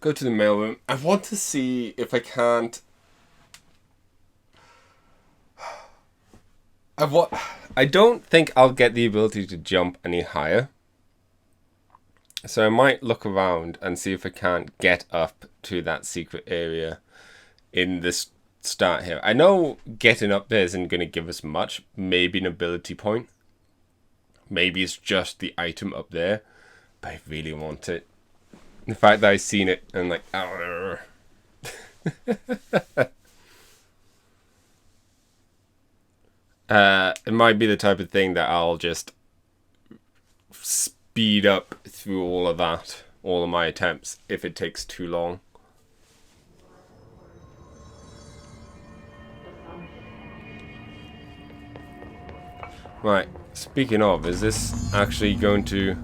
Go to the mailroom. I want to see if I can't... I don't think I'll get the ability to jump any higher. So I might look around and see if I can't get up to that secret area in this start here. I know getting up there isn't going to give us much. Maybe an ability point. Maybe it's just the item up there. But I really want it. The fact that I've seen it and like... it might be the type of thing that I'll just speed up through all of that, all of my attempts, if it takes too long. Right, speaking of, is this actually going to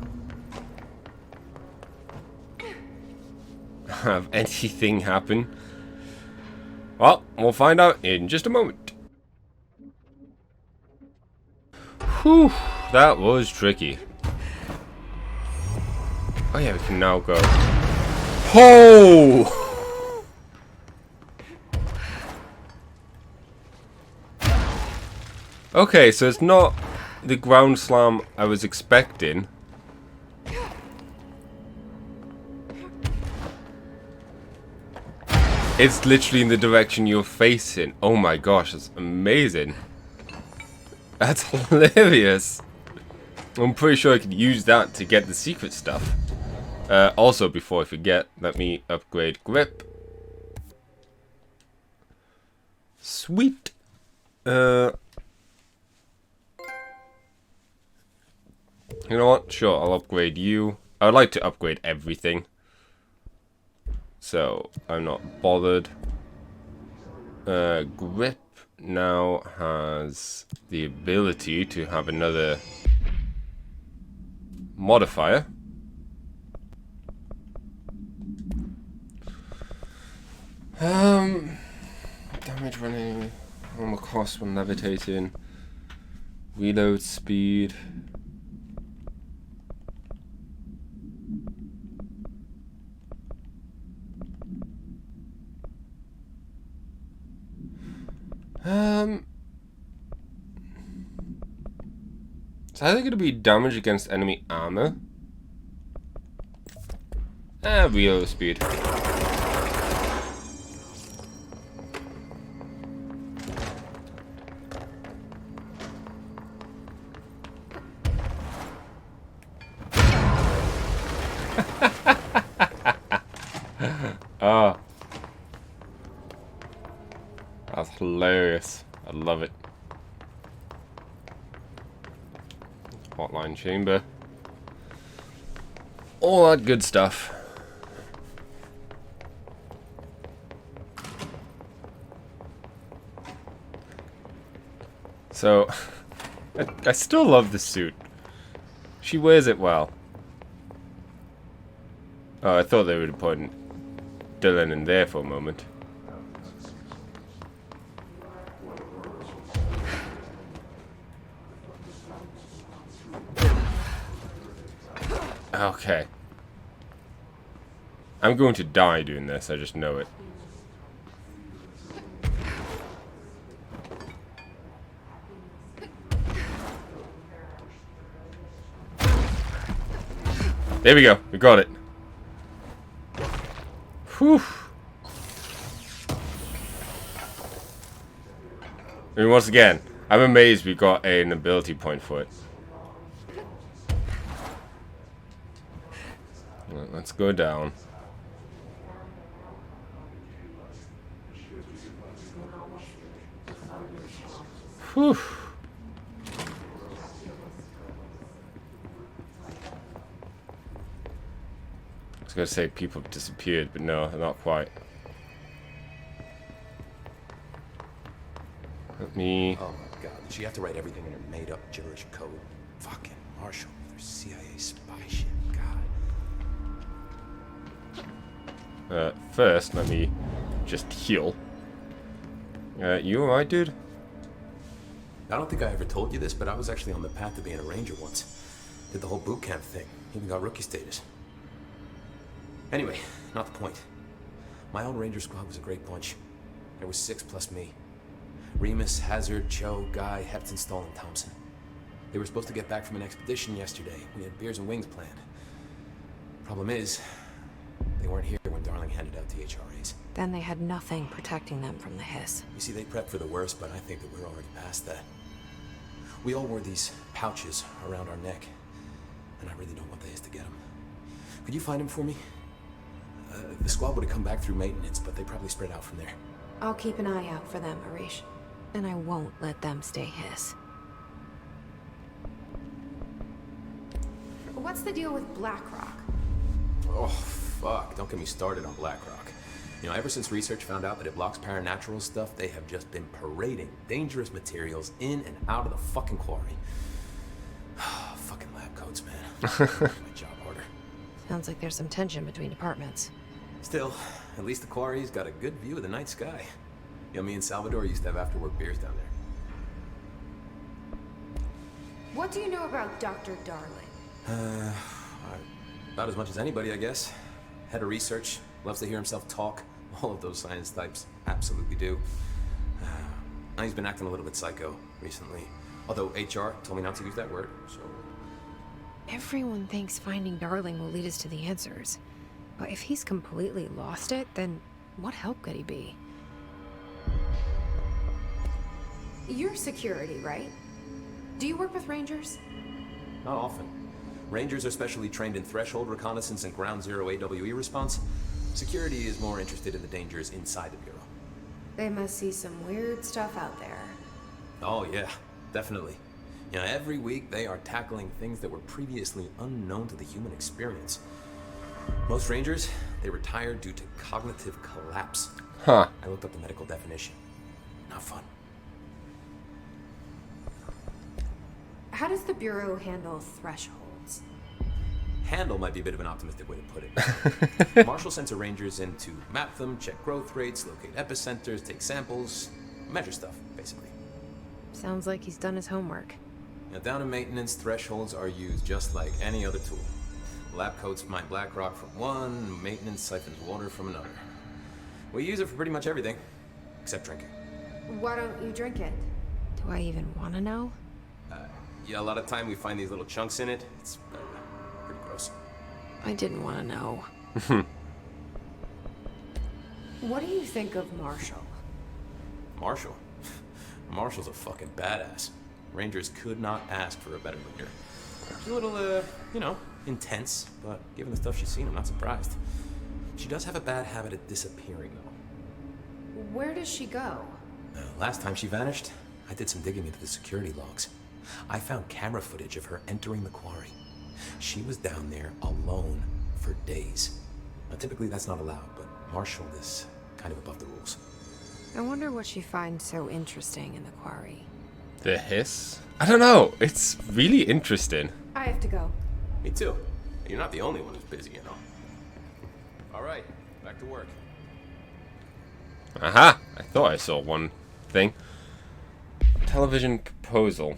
have anything happen? Well, we'll find out in just a moment. Whew, that was tricky. Oh yeah, we can now go. Oh! Okay, so it's not the ground slam I was expecting. It's literally in the direction you're facing. Oh my gosh, that's amazing. That's hilarious. I'm pretty sure I could use that to get the secret stuff. Also, before I forget, let me upgrade grip. Sweet. You know what? Sure, I'll upgrade you. I would like to upgrade everything. So, I'm not bothered. Grip now has the ability to have another modifier. Damage running, normal cost when levitating, reload speed. It's either going to be damage against enemy armor. Reload speed. Oh. That's hilarious. I love it. Hotline chamber. All that good stuff. So, I still love the suit. She wears it well. Oh, I thought they would have put Dylan in there for a moment. Okay. I'm going to die doing this, I just know it. There we go, we got it. Whew. I mean, once again, I'm amazed we got an ability point for it. Right, let's go down. Whew. I was gonna say people have disappeared, but no, not quite. Let me... Oh my god, did she have to write everything in her made-up gibberish code? Fucking Marshall with her CIA spy shit, god. First, let me just heal. You alright, dude? I don't think I ever told you this, but I was actually on the path to being a ranger once. Did the whole boot camp thing. Even got rookie status. Anyway, not the point. My old Ranger squad was a great bunch. There was 6 plus me. Remus, Hazard, Joe, Guy, Hepton, Stoll, and Thompson. They were supposed to get back from an expedition yesterday. We had beers and wings planned. Problem is, they weren't here when Darling handed out the HRAs. Then they had nothing protecting them from the hiss. You see, they prepped for the worst, but I think that we're already past that. We all wore these pouches around our neck, and I really don't want the hiss to get them. Could you find them for me? The squad would have come back through maintenance, but they probably spread out from there. I'll keep an eye out for them, Arish. And I won't let them stay hiss. What's the deal with BlackRock? Oh, fuck. Don't get me started on BlackRock. You know, ever since research found out that it blocks paranatural stuff, they have just been parading dangerous materials in and out of the fucking quarry. Fucking lab coats, man. Make my job harder. Sounds like there's some tension between departments. Still, at least the quarry's got a good view of the night sky. You know, me and Salvador used to have after-work beers down there. What do you know about Dr. Darling? About as much as anybody, I guess. Head of research, loves to hear himself talk. All of those science types absolutely do. Now he's been acting a little bit psycho recently. Although HR told me not to use that word, so... Everyone thinks finding Darling will lead us to the answers. But if he's completely lost it, then what help could he be? You're security, right? Do you work with Rangers? Not often. Rangers are specially trained in threshold reconnaissance and ground zero AWE response. Security is more interested in the dangers inside the Bureau. They must see some weird stuff out there. Oh yeah, definitely. You know, every week they are tackling things that were previously unknown to the human experience. Most Rangers, they retire due to cognitive collapse. Huh. I looked up the medical definition. Not fun. How does the Bureau handle thresholds? Handle might be a bit of an optimistic way to put it. Marshall sends her Rangers in to map them, check growth rates, locate epicenters, take samples, measure stuff, basically. Sounds like he's done his homework. Now, down in maintenance, thresholds are used just like any other tool. Lab coats mine BlackRock from one, maintenance siphons water from another. We use it for pretty much everything, except drinking. Why don't you drink it? Do I even want to know? Yeah, a lot of time we find these little chunks in it. It's pretty gross. I didn't want to know. What do you think of Marshall? Marshall? Marshall's a fucking badass. Rangers could not ask for a better leader. She's a little, you know, intense, but given the stuff she's seen, I'm not surprised. She does have a bad habit of disappearing, though. Where does she go? Last time she vanished, I did some digging into the security logs. I found camera footage of her entering the quarry. She was down there alone for days. Now, typically that's not allowed, but Marshall is kind of above the rules. I wonder what she finds so interesting in the quarry. The hiss? I don't know. It's really interesting. I have to go. Me too. You're not the only one who's busy, you know. All right, back to work. Aha! I thought I saw one thing. Television proposal.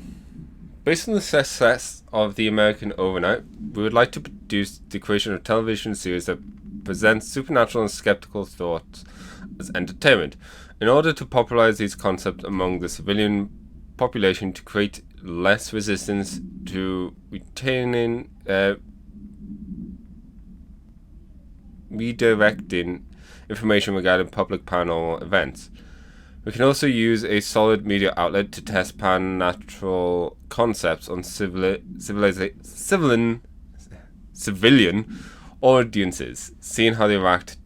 Based on the success of the American Overnight, we would like to produce the creation of a television series that presents supernatural and skeptical thoughts as entertainment. In order to popularize these concepts among the civilian population to create less resistance to retaining, redirecting information regarding public paranormal events. We can also use a solid media outlet to test supernatural concepts on civilian audiences, seeing how they react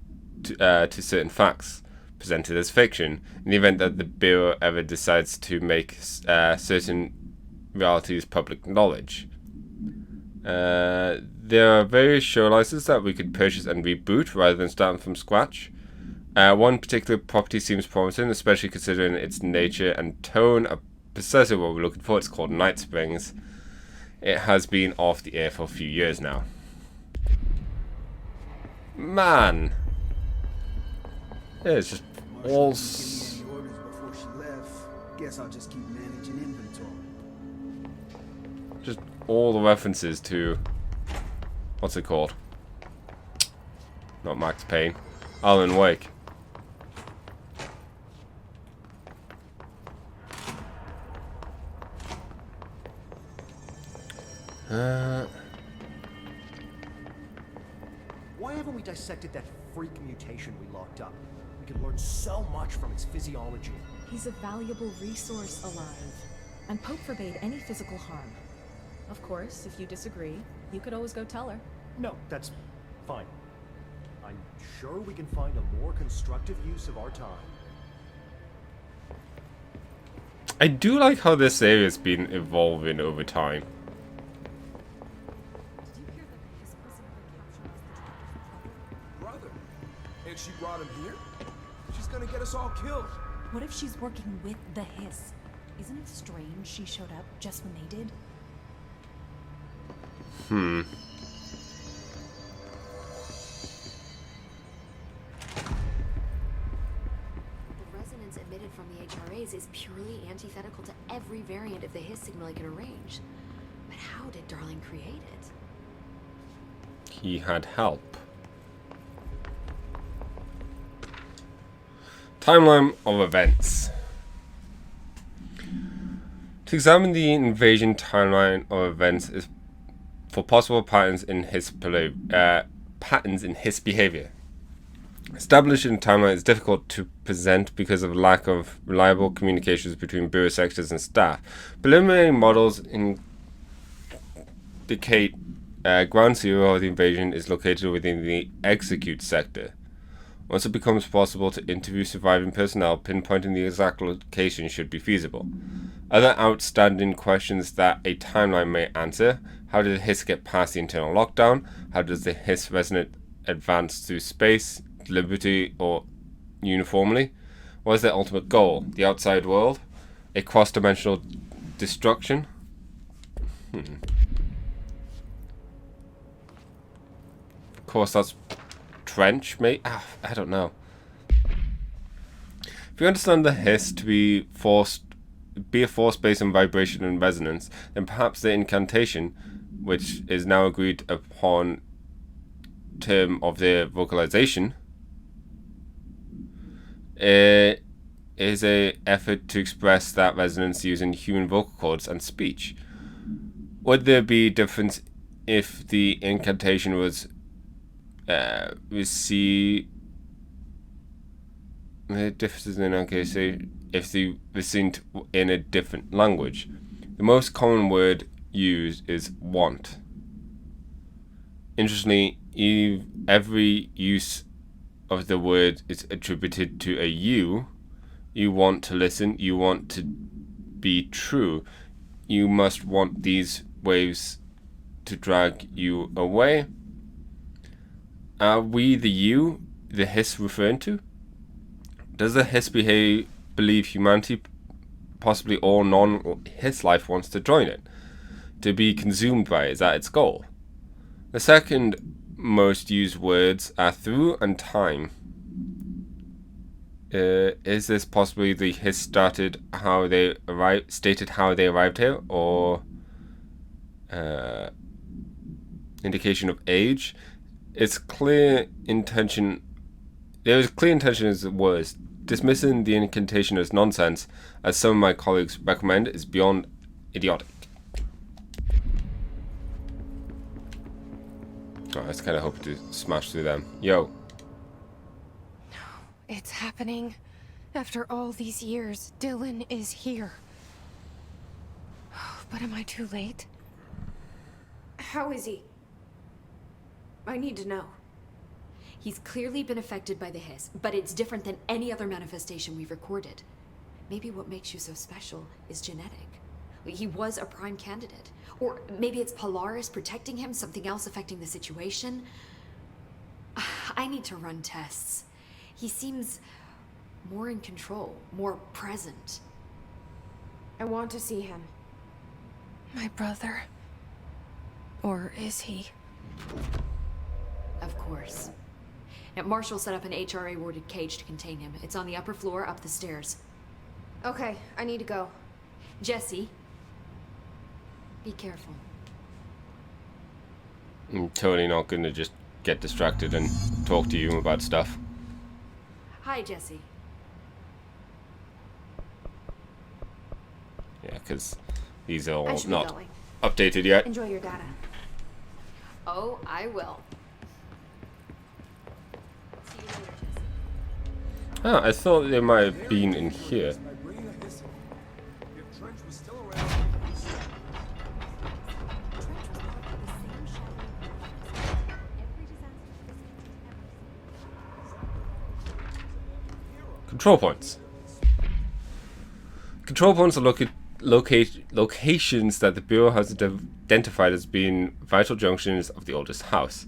to certain facts presented as fiction, in the event that the Bureau ever decides to make certain realities public knowledge. There are various show licenses that we could purchase and reboot rather than starting from scratch. One particular property seems promising, especially considering its nature and tone are precisely what we're looking for. It's called Night Springs. It has been off the air for a few years now. Man. Yeah, it's just all... Guess I'll just keep managing inventory. Just all the references to... What's it called? Not Max Payne. Alan Wake. Why haven't we dissected that freak mutation we locked up? We could learn so much from its physiology. He's a valuable resource alive, and Pope forbade any physical harm. Of course, if you disagree, you could always go tell her. No, that's fine. I'm sure we can find a more constructive use of our time. I do like how this area's been evolving over time. Brother. And she brought him here? She's gonna get us all killed. What if she's working with the Hiss? Isn't it strange she showed up just when they did? The resonance emitted from the HRAs is purely antithetical to every variant of the Hiss signal I can arrange. But how did Darling create it? He had help. Timeline of events. To examine the invasion timeline of events is for possible patterns in his behavior. Establishing a timeline is difficult to present because of lack of reliable communications between bureau sectors and staff. Preliminary models indicate ground zero of the invasion is located within the execute sector. Once it becomes possible to interview surviving personnel, pinpointing the exact location should be feasible. Other outstanding questions that a timeline may answer: how did the Hiss get past the internal lockdown? How does the Hiss resonate advance through space, deliberately or uniformly? What is their ultimate goal? The outside world? A cross-dimensional destruction? Of course, that's Trench, mate. I don't know. If you understand the Hiss to be a force based on vibration and resonance, then perhaps the incantation, which is now agreed upon term of their vocalization, is a effort to express that resonance using human vocal cords and speech. Would there be a difference if the incantation was the differences in if they were seen in a different language? The most common word used is want. Interestingly, every use of the word is attributed to a you. You want to listen, you want to be true, you must want these waves to drag you away. Are we the you the Hiss referring to? Does the Hiss believe humanity, possibly all non-Hiss life, wants to join it? To be consumed by it, is that its goal? The second most used words are through and time. Is this possibly the Hiss stated how they arrived here, or indication of age? There is clear intention as the words. Dismissing the incantation as nonsense, as some of my colleagues recommend, is beyond idiotic. Oh, I was kind of hoping to smash through them. Yo. It's happening. After all these years, Dylan is here. But am I too late? How is he? I need to know. He's clearly been affected by the Hiss, but it's different than any other manifestation we've recorded. Maybe what makes you so special is genetic. He was a prime candidate. Or maybe it's Polaris protecting him, something else affecting the situation. I need to run tests. He seems more in control, more present. I want to see him. My brother. Or is he? Of course. Now, Marshall set up an HRA-warded cage to contain him. It's on the upper floor, up the stairs. Okay, I need to go. Jesse, be careful. I'm totally not going to just get distracted and talk to you about stuff. Hi, Jesse. Yeah, because these are I all should be not going. updated yet. Enjoy your data. Oh, I will. See you later, Jesse. Ah, I thought they might have been in here. By bringing a hiss in. If Trench was still around, Control points. Control points are locations that the Bureau has identified as being vital junctions of the oldest house.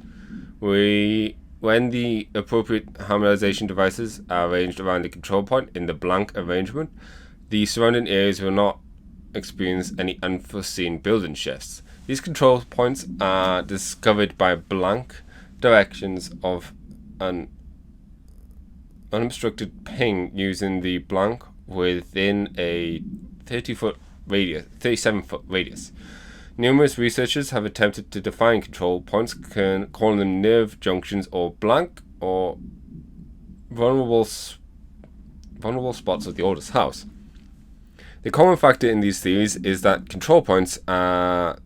When the appropriate harmonization devices are arranged around the control point in the blank arrangement, the surrounding areas will not experience any unforeseen building shifts. These control points are discovered by blank directions of an unobstructed ping using the blank within a 37-foot radius. Numerous researchers have attempted to define control points, calling them nerve junctions or blank or vulnerable spots of the oldest house. The common factor in these theories is that control points are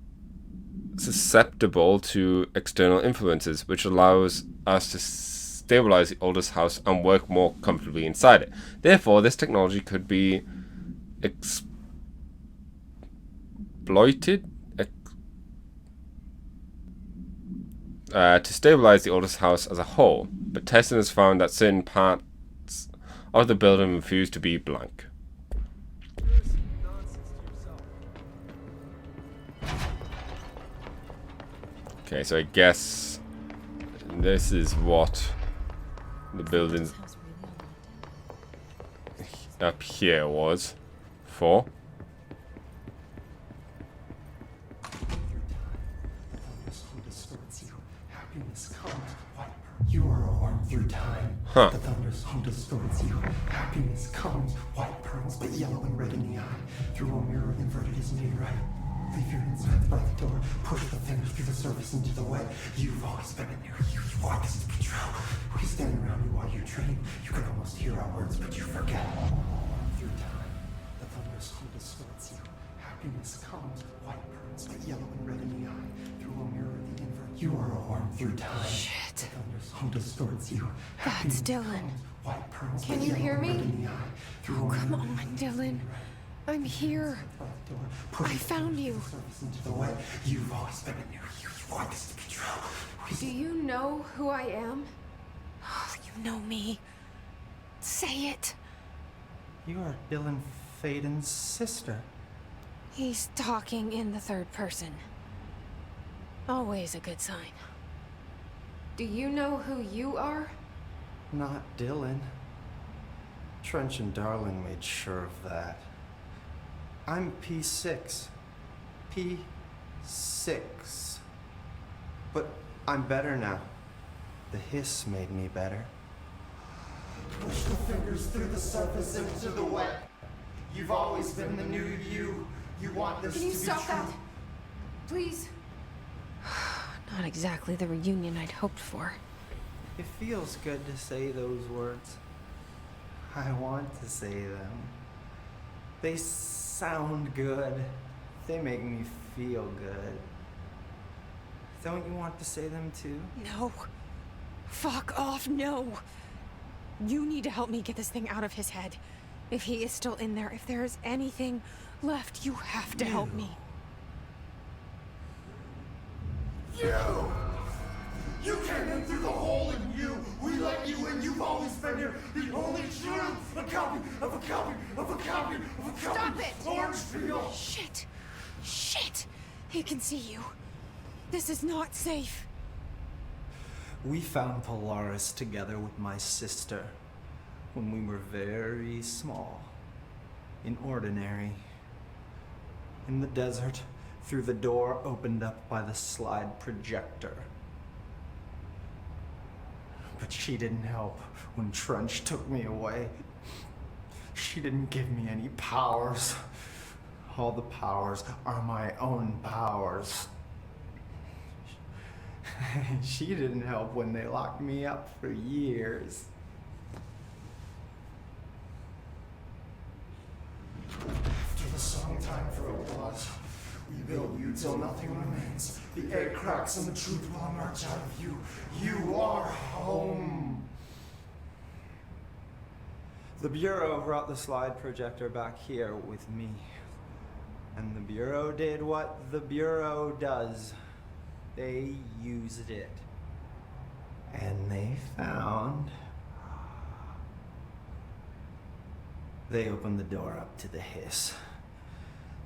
susceptible to external influences, which allows us to stabilize the oldest house and work more comfortably inside it. Therefore, this technology could be exploited to stabilize the oldest house as a whole, but testing has found that certain parts of the building refuse to be blank. Okay, so I guess this is what the buildings up here was for. You are a worm through time. Huh. The thunder's home distorts you. Happiness comes, white pearls, but yellow and red in the eye. Through a mirror inverted is made right. Leave your insides by the door. Push the fingers through the surface into the way. You've always been in there. You want this to be true. We stand around you while you dream. You can almost hear our words, but you forget. Through time, the thunder's home distorts you. Happiness comes, white pearls, but yellow and red in the eye. Through a mirror the invert. You are a worm through time. Shit. The thunder's home distorts you. That's Dylan. Comes, white pearls, Can but you yellow hear and red me? in the eye. Through Oh, a come mirror on, the invert. Dylan. I'm here. I found you. You've always been in there. You want this to be true. Do you know who I am? Oh, you know me. Say it. You are Dylan Faden's sister. He's talking in the third person. Always a good sign. Do you know who you are? Not Dylan. Trench and Darling made sure of that. I'm P6. P6. But I'm better now. The hiss made me better. Push the fingers through the surface into the wet. You've always been the new you. You want this Can you to be stop true. that? Please? Not exactly the reunion I'd hoped for. It feels good to say those words. I want to say them. They sound good. They make me feel good. Don't you want to say them too? No. Fuck off, no. You need to help me get this thing out of his head. If he is still in there, if there is anything left, you have to help me. You came in through the hole in you. We let you in. You've always been here. The only truth. A copy of a copy of a copy of a copy. Stop it! Orange peel. Shit. Shit. He can see you. This is not safe. We found Polaris together with my sister when we were very small, in ordinary, in the desert, through the door opened up by the slide projector. But she didn't help when Trench took me away. She didn't give me any powers. All the powers are my own powers. She didn't help when they locked me up for years. After the song time for applause, we build you till nothing remains. The air cracks and the truth will emerge out of you. You are home. The Bureau brought the slide projector back here with me. And the Bureau did what the Bureau does. They used it. And they found... They opened the door up to the hiss.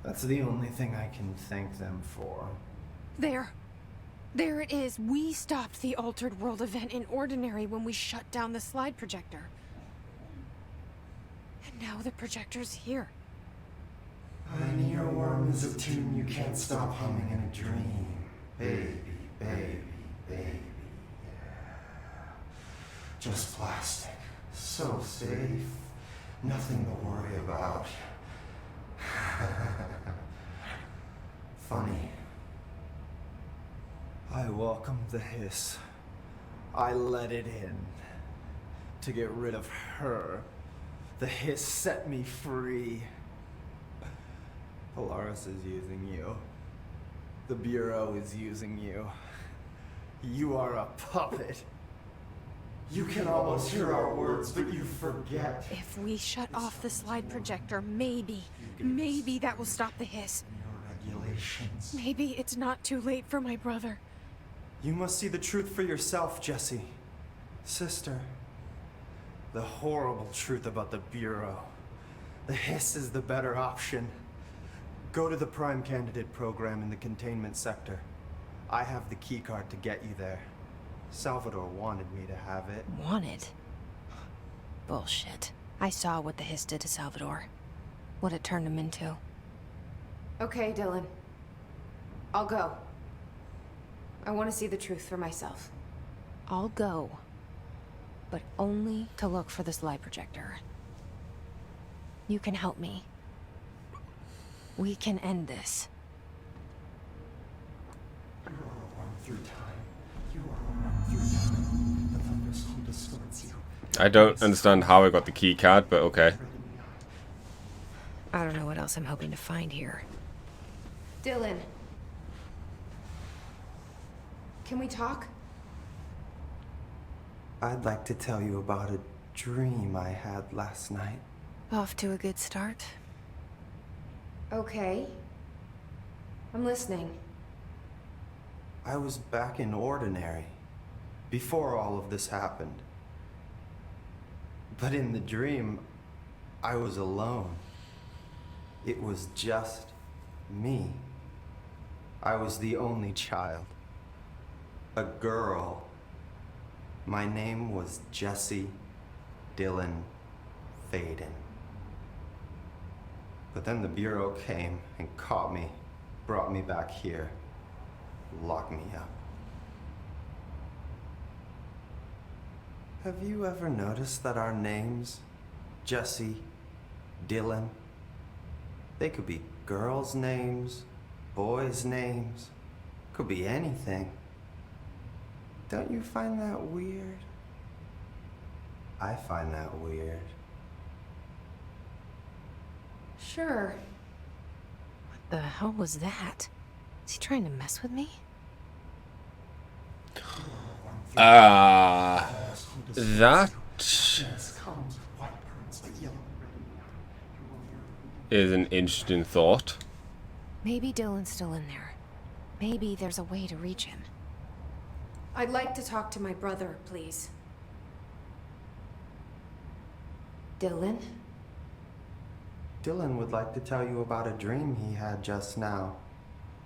That's the only thing I can thank them for. There. There it is. We stopped the Altered World event in Ordinary when we shut down the slide projector. And now the projector's here. An earworm is a tune you can't stop humming in a dream. Baby, baby, baby, yeah. Just plastic. So safe. Nothing to worry about. Funny. I welcomed the hiss. I let it in. To get rid of her. The hiss set me free. Polaris is using you. The Bureau is using you. You are a puppet. You can almost hear our words, but you forget. If we shut off the slide projector, maybe that will stop the hiss. Your regulations. Maybe it's not too late for my brother. You must see the truth for yourself, Jessie. Sister. The horrible truth about the Bureau. The hiss is the better option. Go to the Prime Candidate program in the containment sector. I have the keycard to get you there. Salvador wanted me to have it. Wanted? Bullshit. I saw what the hiss did to Salvador. What it turned him into. Okay, Dylan. I'll go. I want to see the truth for myself. I'll go. But only to look for the slide projector. You can help me. We can end this. You are a worm through time. You are a worm through time. The thunderstorm distorts you. I don't understand how I got the key card, but okay. I don't know what else I'm hoping to find here. Dylan. Can we talk? I'd like to tell you about a dream I had last night. Off to a good start. Okay. I'm listening. I was back in Ordinary, before all of this happened. But in the dream, I was alone. It was just me. I was the only child. A girl. My name was Jesse Dylan Faden. But then the Bureau came and caught me, brought me back here, locked me up. Have you ever noticed that our names, Jesse, Dylan, they could be girls' names, boys' names, could be anything. Don't you find that weird? I find that weird. Sure. What the hell was that? Is he trying to mess with me? That is an interesting thought. Maybe Dylan's still in there. Maybe there's a way to reach him. I'd like to talk to my brother, please. Dylan? Dylan would like to tell you about a dream he had just now.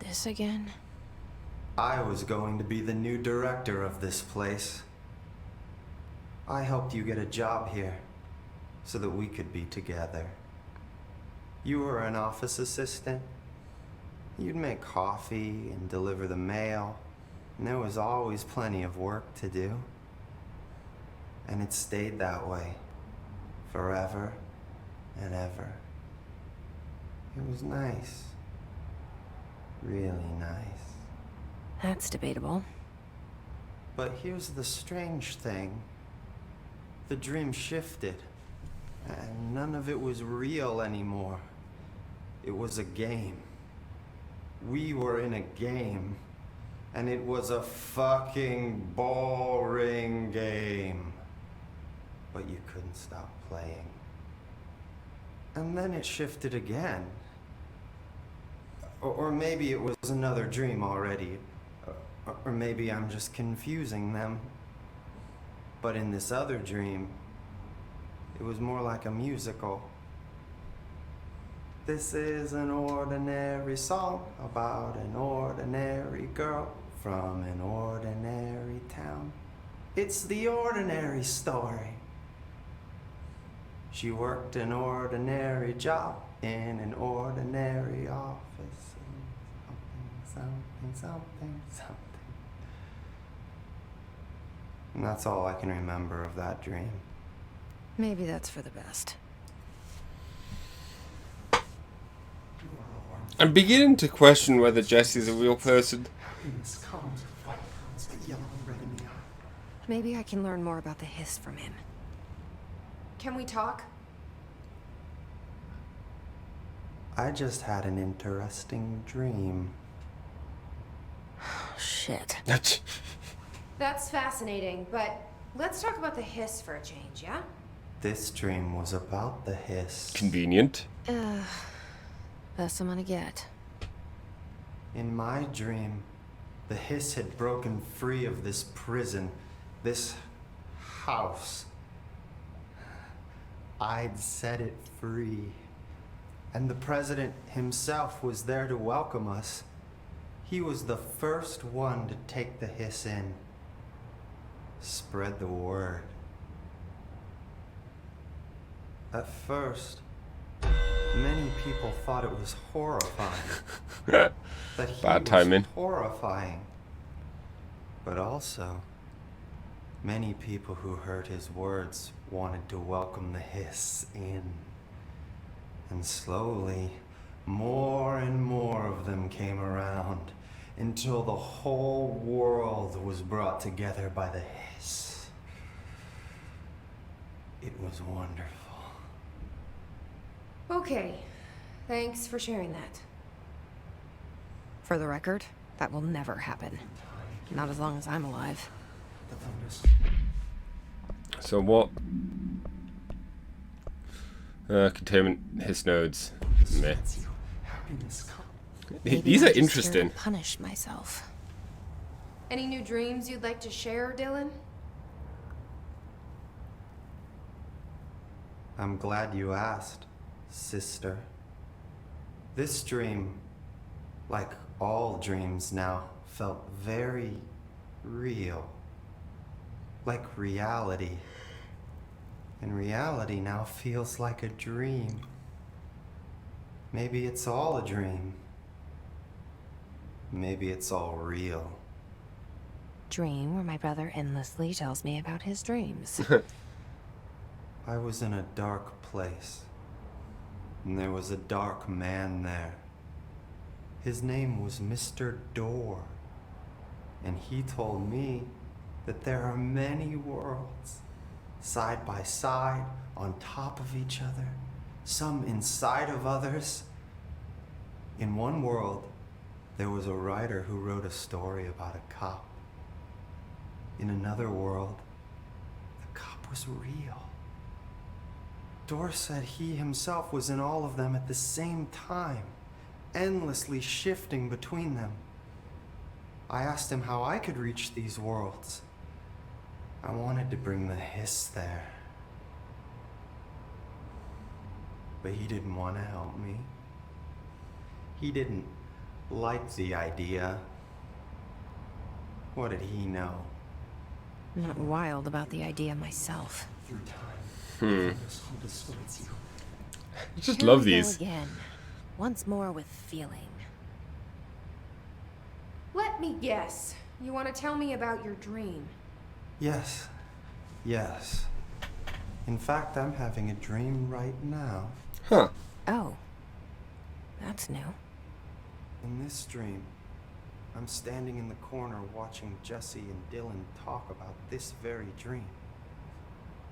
This again? I was going to be the new director of this place. I helped you get a job here, so that we could be together. You were an office assistant. You'd make coffee and deliver the mail, and there was always plenty of work to do. And it stayed that way, forever and ever. It was nice. Really nice. That's debatable. But here's the strange thing. The dream shifted, and none of it was real anymore. It was a game. We were in a game, and it was a fucking boring game. But you couldn't stop playing. And then it shifted again. Or maybe it was another dream already. Or maybe I'm just confusing them. But in this other dream, it was more like a musical. This is an ordinary song about an ordinary girl from an ordinary town. It's the ordinary story. She worked an ordinary job in an ordinary office. Something. And that's all I can remember of that dream. Maybe that's for the best. I'm beginning to question whether Jesse's a real person. Happiness comes with white pearls, but yellow and red in the eye. Maybe I can learn more about the hiss from him. Can we talk? I just had an interesting dream. Shit. That's fascinating, but let's talk about the hiss for a change, yeah? This dream was about the hiss. Convenient. Best I'm gonna get. In my dream, the hiss had broken free of this prison, this house. I'd set it free. And the president himself was there to welcome us. He was the first one to take the hiss in. Spread the word. At first, many people thought it was horrifying. That he Bad was timing. horrifying. But also, many people who heard his words wanted to welcome the hiss in. And slowly, more and more of them came around until the whole world was brought together by the hiss. It was wonderful. Okay, thanks for sharing that. For the record, that will never happen. Not as long as I'm alive. The thunders. So what? Containment hiss nodes. Meh. Happiness comes. Maybe These I'm are just here interesting. to punish myself. Any new dreams you'd like to share, Dylan? I'm glad you asked, sister. This dream, like all dreams now, felt very real. Like reality. And reality now feels like a dream. Maybe it's all a dream. Maybe it's all real. Dream where my brother endlessly tells me about his dreams. I was in a dark place, and there was a dark man there. His name was Mr. Door, and he told me that there are many worlds, side by side, on top of each other, some inside of others. In one world, there was a writer who wrote a story about a cop. In another world, the cop was real. Dor said he himself was in all of them at the same time, endlessly shifting between them. I asked him how I could reach these worlds. I wanted to bring the hiss there. But he didn't want to help me. He didn't like the idea. What did he know? I'm not wild about the idea myself. Through time, Hmm. this whole distorts you. I just Here love we go these. again. Once more with feeling. Let me guess. You want to tell me about your dream? Yes. Yes. In fact, I'm having a dream right now. Huh. Oh. That's new. In this dream, I'm standing in the corner watching Jesse and Dylan talk about this very dream.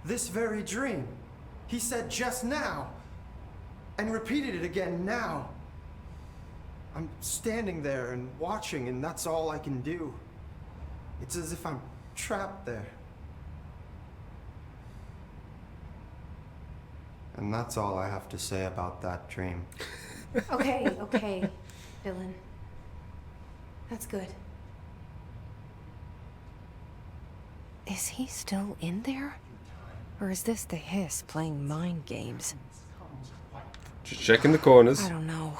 This very dream! He said just now! And repeated it again now! I'm standing there and watching, and that's all I can do. It's as if I'm trapped there. And that's all I have to say about that dream. Okay, Dylan. That's good. Is he still in there? Or is this the hiss playing mind games? Just checking the corners. I don't know.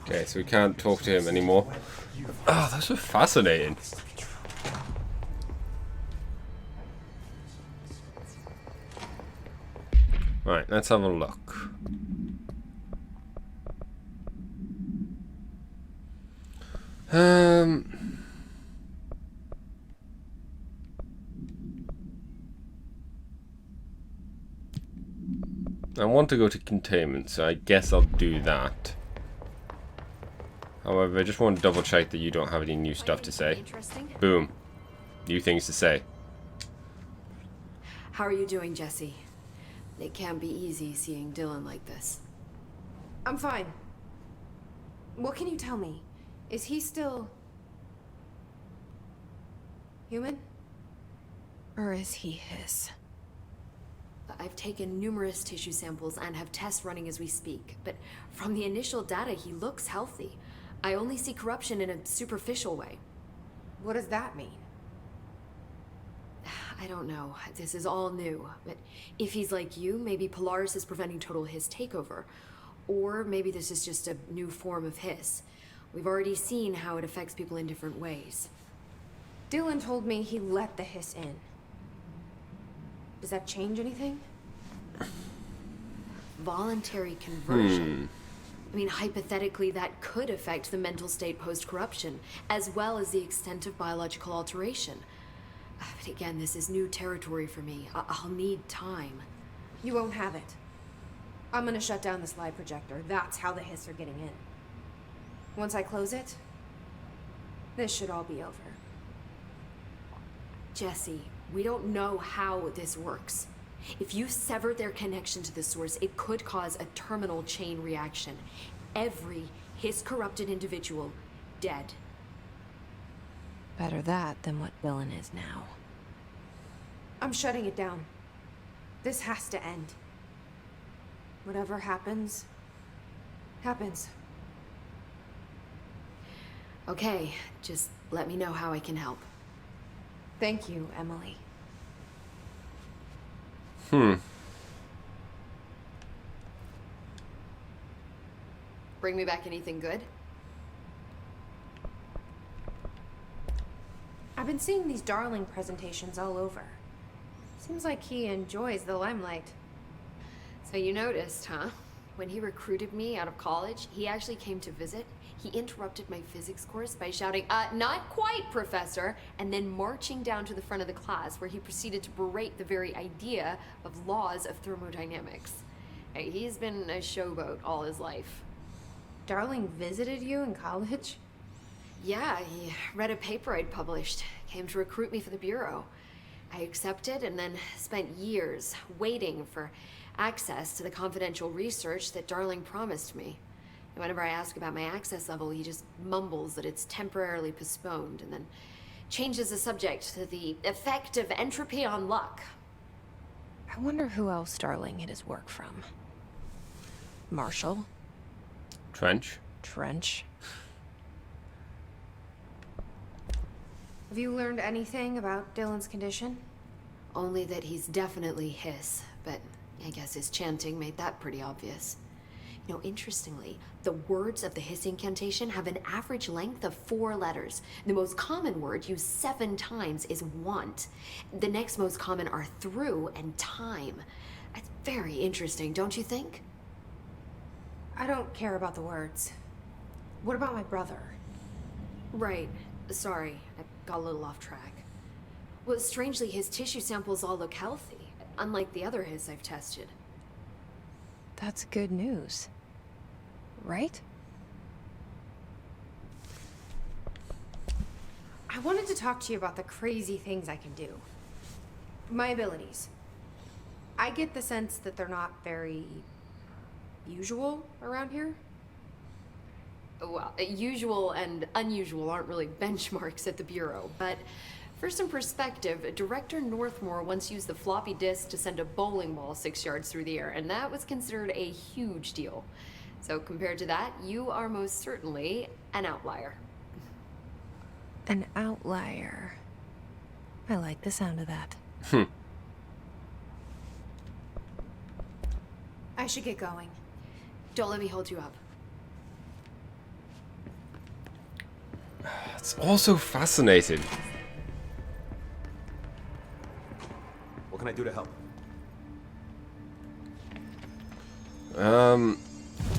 Okay, so we can't talk to him anymore. Oh, that's so fascinating. Right, let's have a look. I want to go to containment, so I guess I'll do that. However, I just want to double check that you don't have any new stuff to say. Boom. New things to say. How are you doing, Jesse? It can't be easy seeing Dylan like this. I'm fine. What can you tell me? Is he still... human? Or is he his? I've taken numerous tissue samples and have tests running as we speak, but from the initial data, he looks healthy. I only see corruption in a superficial way. What does that mean? I don't know. This is all new, but if he's like you, maybe Polaris is preventing total Hiss takeover. Or maybe this is just a new form of Hiss. We've already seen how it affects people in different ways. Dylan told me he let the hiss in. Does that change anything? Voluntary conversion. I mean, hypothetically, that could affect the mental state post-corruption, as well as the extent of biological alteration. But again, this is new territory for me. I'll need time. You won't have it. I'm gonna shut down this live projector. That's how the hiss are getting in. Once I close it, this should all be over. Jesse, we don't know how this works. If you sever their connection to the source, it could cause a terminal chain reaction. Every Hiss-corrupted individual dead. Better that than what Dylan is now. I'm shutting it down. This has to end. Whatever happens, happens. Okay, just let me know how I can help. Thank you, Emily. Bring me back anything good? I've been seeing these Darling presentations all over. Seems like he enjoys the limelight. So you noticed, huh? When he recruited me out of college, he actually came to visit. He interrupted my physics course by shouting, "Not quite, Professor," and then marching down to the front of the class where he proceeded to berate the very idea of laws of thermodynamics. Hey, he's been a showboat all his life. Darling visited you in college? Yeah, he read a paper I'd published, came to recruit me for the Bureau. I accepted and then spent years waiting for access to the confidential research that Darling promised me. And whenever I ask about my access level, he just mumbles that it's temporarily postponed and then changes the subject to the effect of entropy on luck. I wonder who else Darling had his work from. Marshall? Trench? Trench? Have you learned anything about Dylan's condition? Only that he's definitely Hiss, but I guess his chanting made that pretty obvious. You know, interestingly, the words of the Hiss incantation have an average length of 4 letters. The most common word used 7 times is want. The next most common are through and time. That's very interesting, don't you think? I don't care about the words. What about my brother? Right. Sorry, I got a little off track. Well, strangely, his tissue samples all look healthy, unlike the other Hiss I've tested. That's good news. right? I wanted to talk to you about the crazy things I can do. My abilities. I get the sense that they're not very usual around here. Well, usual and unusual aren't really benchmarks at the Bureau, but for some perspective, Director Northmore once used the floppy disk to send a bowling ball 6 yards through the air, and that was considered a huge deal. So compared to that, you are most certainly an outlier. An outlier. I like the sound of that. I should get going. Don't let me hold you up. It's also fascinating. What can I do to help?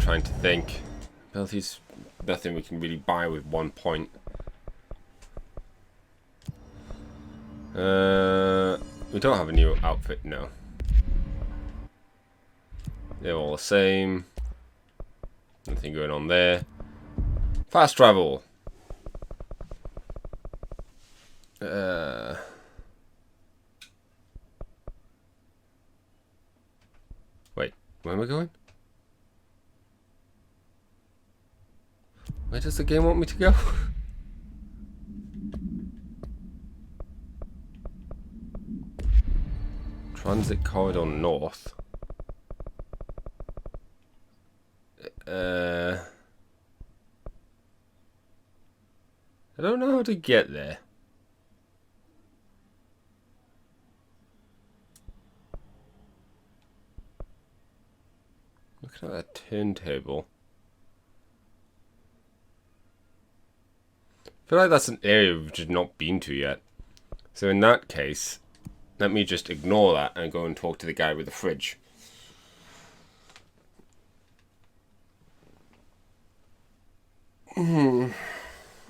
Trying to think. Abilities, nothing we can really buy with 1 point. We don't have a new outfit, no. They're all the same. Nothing going on there. Fast travel. Wait, where am I going? Where does the game want me to go? Transit corridor north. I don't know how to get there. Look at that turntable. I feel like that's an area we've just not been to yet. So in that case, let me just ignore that and go and talk to the guy with the fridge.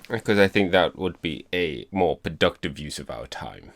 Because I think that would be a more productive use of our time.